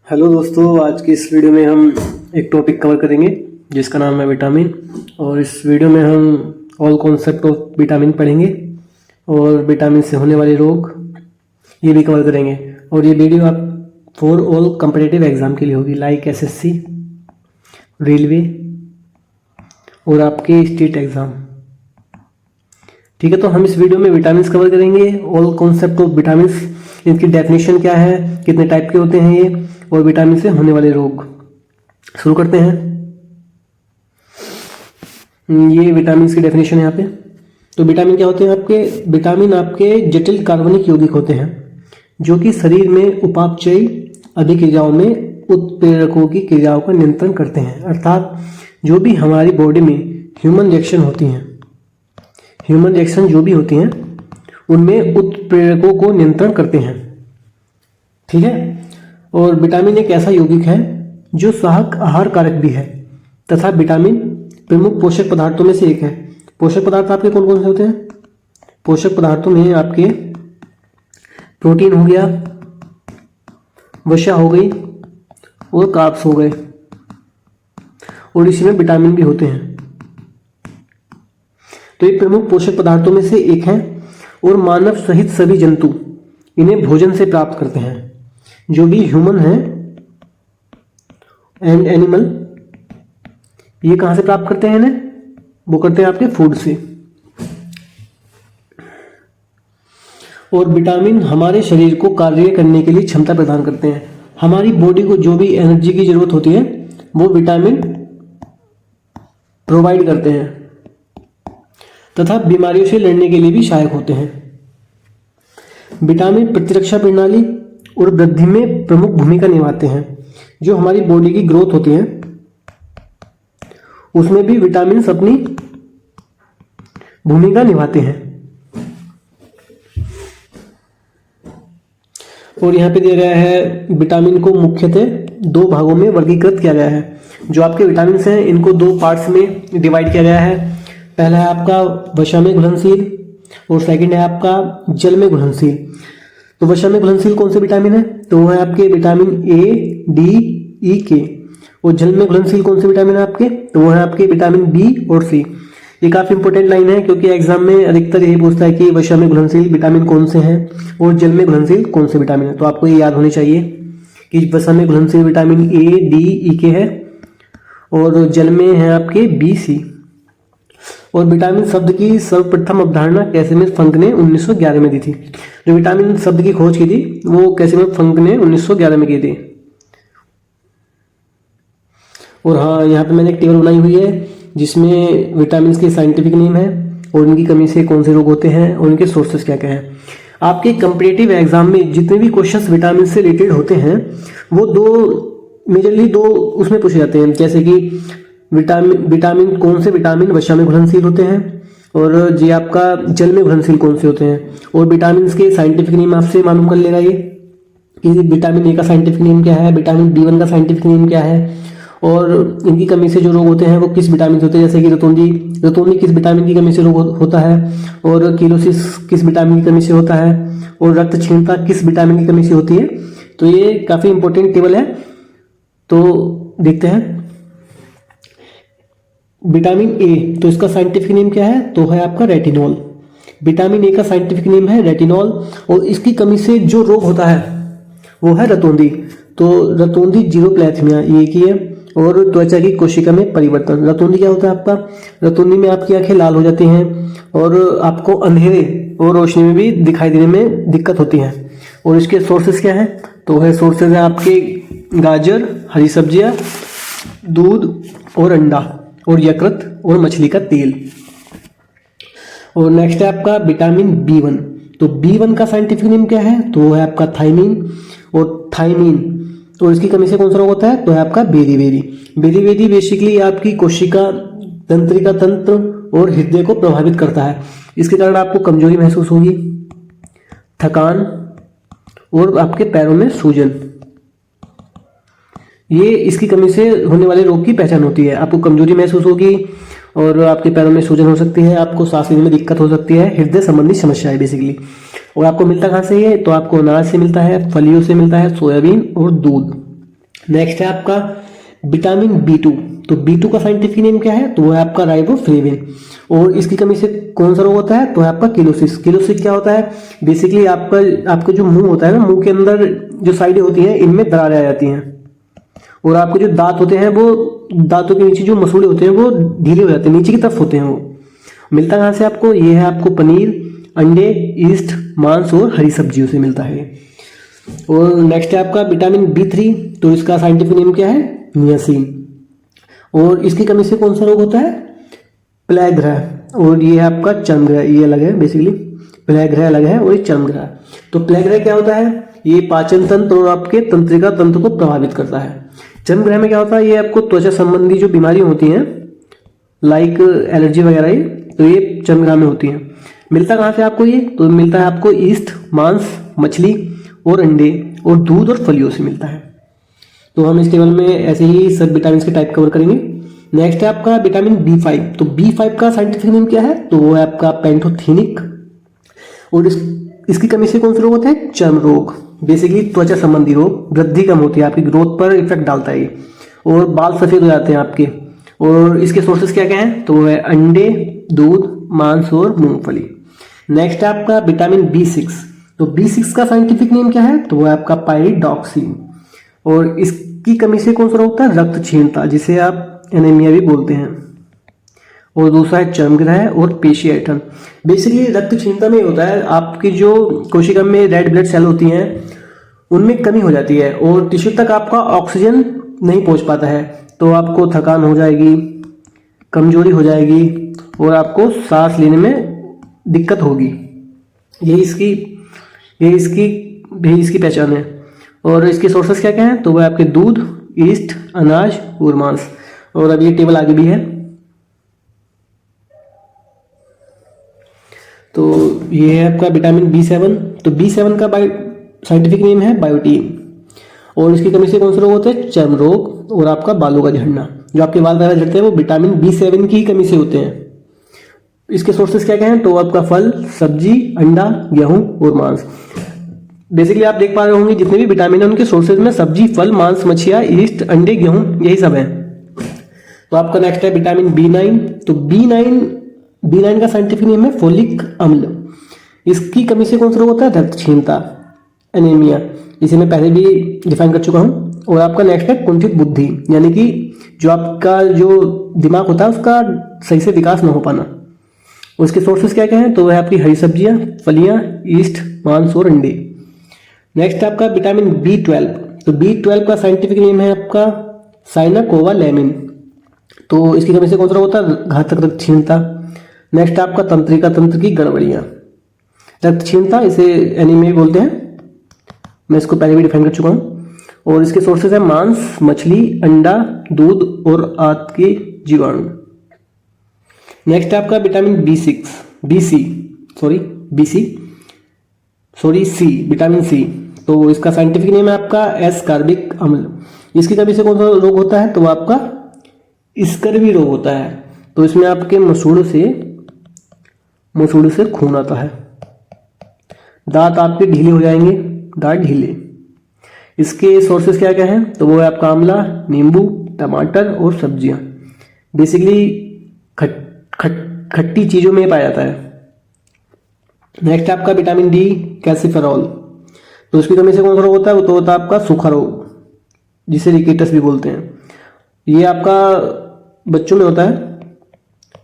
Hello दोस्तों, आज की इस वीडियो में हम एक टॉपिक कवर करेंगे जिसका नाम है विटामिन। और इस वीडियो में हम ऑल कॉन्सेप्ट ऑफ विटामिन पढ़ेंगे और विटामिन से होने वाले रोग ये भी कवर करेंगे। और ये वीडियो आप फॉर ऑल कम्पिटिटिव एग्जाम के लिए होगी, लाइक एसएससी, रेलवे और आपके स्टेट एग्ज़ाम। ठीक है, तो हम इस वीडियो में विटामिन कवर करेंगे, ऑल कॉन्सेप्ट ऑफ विटामिन, इनकी डेफिनेशन क्या है, कितने टाइप के होते हैं ये, और विटामिन से होने वाले रोग। शुरू करते हैं। ये विटामिन की डेफिनेशन है यहाँ पे। तो विटामिन क्या होते हैं आपके? विटामिन आपके जटिल कार्बनिक यौगिक होते हैं जो कि शरीर में उपापचयी अभिक्रियाओं में उत्प्रेरकों की क्रियाओं का नियंत्रण करते हैं। अर्थात जो भी हमारी बॉडी में ह्यूमन रिएक्शन होती हैं, ह्यूमन रिएक्शन जो भी होती हैं उनमें उत्प्रेरकों को नियंत्रण करते हैं। ठीक है। और विटामिन एक ऐसा यौगिक है जो सहायक आहार कारक भी है तथा विटामिन प्रमुख पोषक पदार्थों में से एक है। पोषक पदार्थ आपके कौन कौन से होते हैं? पोषक पदार्थों में आपके प्रोटीन हो गया, वसा हो गई और कार्ब्स हो गए, और इसी में विटामिन भी होते हैं। तो ये प्रमुख पोषक पदार्थों में से एक है और मानव सहित सभी जंतु इन्हें भोजन से प्राप्त करते हैं। जो भी ह्यूमन है एंड एनिमल, ये कहां से प्राप्त करते हैं इन्हें? वो करते हैं आपके फूड से। और विटामिन हमारे शरीर को कार्य करने के लिए क्षमता प्रदान करते हैं। हमारी बॉडी को जो भी एनर्जी की जरूरत होती है वो विटामिन प्रोवाइड करते हैं तथा बीमारियों से लड़ने के लिए भी सहायक होते हैं। विटामिन प्रतिरक्षा प्रणाली और वृद्धि में प्रमुख भूमिका निभाते हैं। जो हमारी बॉडी की ग्रोथ होती है उसमें भी विटामिन अपनी भूमिका निभाते हैं। और यहाँ पे दिया गया है विटामिन को मुख्यतः दो भागों में वर्गीकृत किया गया है। जो आपके विटामिन हैं इनको दो पार्ट्स में डिवाइड किया गया है। पहला है आपका वसा में घुलनशील और सेकंड है आपका जल में घुलनशील। तो वसा में घुलनशील कौन से विटामिन है? तो वो है आपके विटामिन ए, डी, ई, के। और जल में घुलनशील कौन से विटामिन है आपके? तो वो है आपके विटामिन बी और सी। ये काफी इंपॉर्टेंट लाइन है क्योंकि एग्जाम में अधिकतर यही पूछता है कि वसा में घुलनशील विटामिन कौन से हैं और जल में घुलनशील कौन से विटामिन है। तो आपको ये याद होनी चाहिए कि वसा में घुलनशील विटामिन ए, डी, ई, के है और जल में है आपके बी, सी। और विटामिन शब्द की सर्वप्रथम अवधारणा कैसिमिर फंक ने 1911 में दी थी। जो विटामिन शब्द की खोज की थी वो कैसिमिर फंक ने 1911 में की थी। और हाँ, यहाँ पे मैंने एक टेबल बनाई हुई है जिसमें विटामिन के साइंटिफिक नेम है और इनकी कमी से कौन से रोग होते हैं और इनके सोर्सेस क्या क्या हैं। आपके कंपेटिटिव एग्जाम में जितने भी क्वेश्चंस विटामिन से रिलेटेड होते हैं वो मेजरली दो उसमें पूछे जाते हैं। जैसे कि विटामिन कौन से विटामिन वसा में घुलनशील होते हैं और जी आपका जल में घुलनशील कौन से होते हैं। और विटामिन के साइंटिफिक नेम आपसे मालूम कर लेगा ये कि विटामिन ए का साइंटिफिक नेम क्या है, विटामिन बी1 का साइंटिफिक नेम क्या है, और इनकी कमी से जो रोग होते हैं वो किस विटामिन से होते हैं। जैसे कि रतौंधी किस विटामिन की कमी से रोग होता है, और किलोसिस किस विटामिन की कमी से होता है, और रक्त क्षीणता किस विटामिन की कमी से होती है। तो ये काफी इंपॉर्टेंट टेबल है। तो देखते हैं विटामिन ए, तो इसका साइंटिफिक नेम क्या है? तो है आपका रेटिनॉल। विटामिन ए का साइंटिफिक नेम है रेटिनॉल और इसकी कमी से जो रोग होता है वो है रतौंधी। तो रतौंधी जीरोप्लैथमिया ये की है। और त्वचा की कोशिका में परिवर्तन। रतौंधी क्या होता है आपका? रतौंधी में आपकी आंखें लाल हो जाती हैं और आपको अंधेरे और रोशनी में भी दिखाई देने में दिक्कत होती है। और इसके सोर्सेस क्या है? तो है सोर्सेज है आपके गाजर, हरी सब्जियां, दूध और अंडा और यकृत और मछली का तेल। और नेक्स्ट है आपका विटामिन बी1। तो बी1 का साइंटिफिक नेम क्या है? तो वो है आपका थायमीन और थायमीन। तो इसकी कमी से कौन सा रोग होता है? तो है आपका बेरी बेरी बेसिकली आपकी कोशिका, तंत्रिका तंत्र और हृदय को प्रभावित करता है। इसके कारण आपको कमजोरी महसूस होगी, थकान और आपके पैरों में सूजन। ये इसकी कमी से होने वाले रोग की पहचान होती है। आपको कमजोरी महसूस होगी और आपके पैरों में सूजन हो सकती है, आपको सांस लेने में दिक्कत हो सकती है, हृदय संबंधी समस्या है बेसिकली। और आपको मिलता कहाँ से ये? तो आपको अनाज से मिलता है, फलियों से मिलता है, सोयाबीन और दूध। नेक्स्ट है आपका विटामिन B2। तो B2 का साइंटिफिक नेम क्या है? तो वो है आपका राइबोफ्लेविन। और इसकी कमी से कौन सा रोग होता है? तो है आपका किलोसिस। किलोसिस क्या होता है? बेसिकली आपका जो मुंह होता है ना, मुंह के अंदर जो साइडें होती हैं इनमें दरारें आ जाती हैं, और आपके जो दांत होते हैं वो दांतों के नीचे जो मसूड़े होते हैं वो ढीले हो जाते हैं, नीचे की तरफ होते हैं। वो मिलता कहाँ से आपको? ये है आपको पनीर, अंडे, ईस्ट, मांस और हरी सब्जियों से मिलता है। और नेक्स्ट है आपका विटामिन B3। तो इसका साइंटिफिक नेम क्या है? नियासिन। और इसकी कमी से कौन सा रोग होता है? प्लेग ग्रह। और ये है आपका चर्म ग्रह, ये अलग है बेसिकली, प्लेग ग्रह अलग है और ये चर्म ग्रह। तो प्लेग ग्रह क्या होता है? ये पाचन तंत्र और आपके तंत्रिका तंत्र को प्रभावित करता है। चर्म ग्रह में क्या होता है? ये आपको त्वचा संबंधी जो बीमारी होती हैं लाइक एलर्जी वगैरह, ये तो ये चर्म ग्रह में होती हैं। मिलता कहाँ से आपको ये? तो मिलता है आपको ईस्ट, मांस, मछली और अंडे और दूध और फलियों से मिलता है। तो हम इस टेबल में ऐसे ही सब विटामिन के टाइप कवर करेंगे। नेक्स्ट है आपका विटामिन B5। तो B5 का साइंटिफिक नेम क्या है? तो वो है आपका पैंथोथेनिक। और इसकी कमी से कौन सा रोग होता है? चर्म रोग, बेसिकली त्वचा संबंधी रोग। वृद्धि कम होती है, आपकी ग्रोथ पर इफेक्ट डालता है ये, और बाल सफेद हो जाते हैं आपके। और इसके सोर्सेस क्या क्या हैं? तो वो है अंडे, दूध, मांस और मूंगफली। नेक्स्ट है आपका विटामिन B6। तो B6 का साइंटिफिक नेम क्या है? तो वो है आपका पायरिडॉक्सिन। और इसकी कमी से कौन सा रोग होता है? रक्त क्षीणता, जिसे आप एनीमिया भी बोलते हैं। और दूसरा है चर्म ग्रह और पेशी ऐंठन। बेसिकली रक्त क्षीणता में होता है आपकी जो कोशिका में रेड ब्लड सेल होती हैं उनमें कमी हो जाती है, और टिश्यू तक आपका ऑक्सीजन नहीं पहुंच पाता है, तो आपको थकान हो जाएगी, कमजोरी हो जाएगी और आपको सांस लेने में दिक्कत होगी। यही इसकी पहचान है। और इसके सोर्सेस क्या क्या हैं? तो वह आपके दूध, ईस्ट, अनाज और मांस। और अब ये टेबल आगे भी है। तो ये है आपका विटामिन B7। तो B7 का साइंटिफिक नेम है बायोटीन। और इसकी कमी से कौन सा रोग होता है? चर्म रोग और आपका बालों का झड़ना। जो आपके बाल वगैरह झड़ते हैं वो विटामिन B7 की कमी से होते हैं। इसके सोर्सेस क्या क्या हैं? तो आपका फल, सब्जी, अंडा, गेहूं और मांस। बेसिकली आप देख पा रहे होंगे जितने भी विटामिन है उनके सोर्सेज में सब्जी, फल, मांस, मछलियां, ईस्ट, अंडे, गेहूं, यही सब है। तो आपका नेक्स्ट है विटामिन B9। तो B9 का साइंटिफिक नेम है फोलिक अम्ल। इसकी कमी से कौन सा रोग होता है? रक्त क्षीणता, एनीमिया, इसे मैं पहले भी डिफाइन कर चुका हूं। और आपका नेक्स्ट है कुंठित बुद्धि, यानी कि जो आपका जो दिमाग होता है उसका सही से विकास न हो पाना। उसके सोर्सेस क्या क्या हैं? तो वह आपकी हरी सब्जियां, फलियां, ईस्ट, मांस और अंडे। नेक्स्ट आपका विटामिन B12। तो B12 का साइंटिफिक नेम है आपका साइनाकोवालेमिन। तो इसकी कमी से कौन सा रोग होता है? घातक रक्त क्षीणता। नेक्स्ट आपका तंत्रिका तंत्र की गड़बड़ियां, रक्त क्षीणता, इसे एनीमिया बोलते हैं, मैं इसको पहले भी डिफाइन कर चुका हूं। और इसके सोर्सेस है मांस, मछली, अंडा, दूध और आंत के जीवाणु। नेक्स्ट आपका विटामिन सी, विटामिन सी। तो इसका साइंटिफिक नेम है आपका एस्कॉर्बिक अम्ल। इसकी कमी से कौन सा रोग होता है? तो वो आपका स्कर्वी रोग होता है। तो इसमें आपके मसूड़ों से खून आता है, दांत आपके ढीले हो जाएंगे, दांत ढीले। इसके सोर्सेस क्या क्या हैं? तो वो है आपका आंवला, नींबू, टमाटर और सब्जियां। बेसिकली खट्टी चीजों में पाया जाता है। नेक्स्ट आपका विटामिन D, कैल्सिफेरॉल। तो इसकी कमी से कौन सा रोग होता है? वो तो होता है आपका सूखा रोग, जिसे रिकेटस भी बोलते हैं। ये आपका बच्चों में होता है।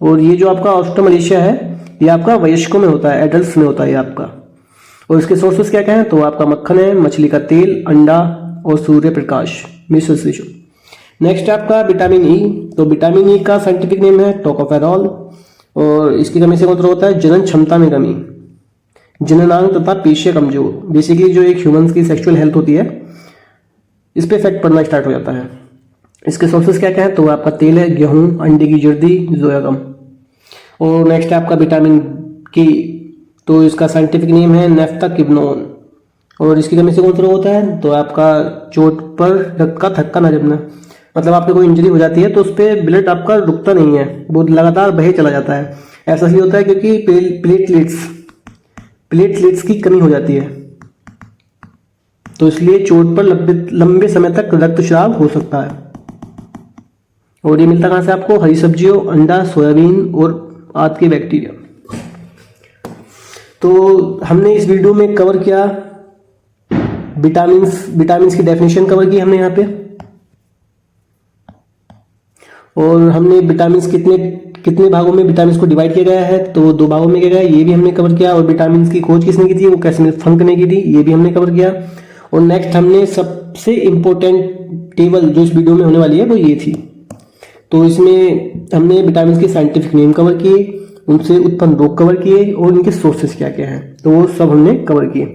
और ये जो आपका ऑस्ट्रोमलेशिया है ये आपका वयस्कों में होता है, एडल्ट्स में होता है ये आपका। और इसके सोर्सेस क्या क्या हैं? तो आपका मक्खन है, मछली का तेल, अंडा और सूर्य प्रकाश, मिसो। नेक्स्ट आपका विटामिन E। तो विटामिन E का साइंटिफिक नेम है टोकोफेरॉल। और इसकी कमी से कौन सा रोग होता है? जनन क्षमता में कमी, जननांग तथा पेशियां कमजोर। बेसिकली जो एक ह्यूमंस की सेक्सुअल हेल्थ होती है इस पे इफेक्ट पड़ना स्टार्ट हो जाता है। इसके सोर्सेस क्या क्या है? तो आपका तेल है, गेहूं, अंडे की जर्दी, जोयागम। और नेक्स्ट है आपका विटामिन K। तो इसका साइंटिफिक नेम है नेफ्थाकिनोन। और इसकी कमी से कौन सा रोग होता है? तो आपका चोट पर रक्त का थक्का न जमना, मतलब आपको कोई इंजरी हो जाती है तो उस पर ब्लड आपका रुकता नहीं है, वो लगातार बहे चला जाता है। ऐसा इसलिए होता है क्योंकि प्लेटलेट्स की कमी हो जाती है। तो इसलिए चोट पर लंबे समय तक रक्तस्राव हो सकता है। और ये मिलता कहाँ से आपको? हरी सब्जियों, अंडा, सोयाबीन और आदि के बैक्टीरिया। तो हमने इस वीडियो में कवर किया विटामिन्स की डेफिनेशन कवर की हमने यहाँ पे, और हमने विटामिन्स कितने भागों में विटामिन्स को डिवाइड किया गया है, तो 2 भागों में किया गया है, ये भी हमने कवर किया। और विटामिन्स की खोज किसने की थी, वो कैसिमिर फंक ने की थी, ये भी हमने कवर किया। और नेक्स्ट हमने सबसे इम्पोर्टेंट टेबल जो इस वीडियो में होने वाली है वो ये थी। तो इसमें हमने विटामिन्स के साइंटिफिक नेम कवर किए, उनसे उत्पन्न रोग कवर किए और इनके सोर्सेस क्या क्या हैं, तो वो सब हमने कवर किए।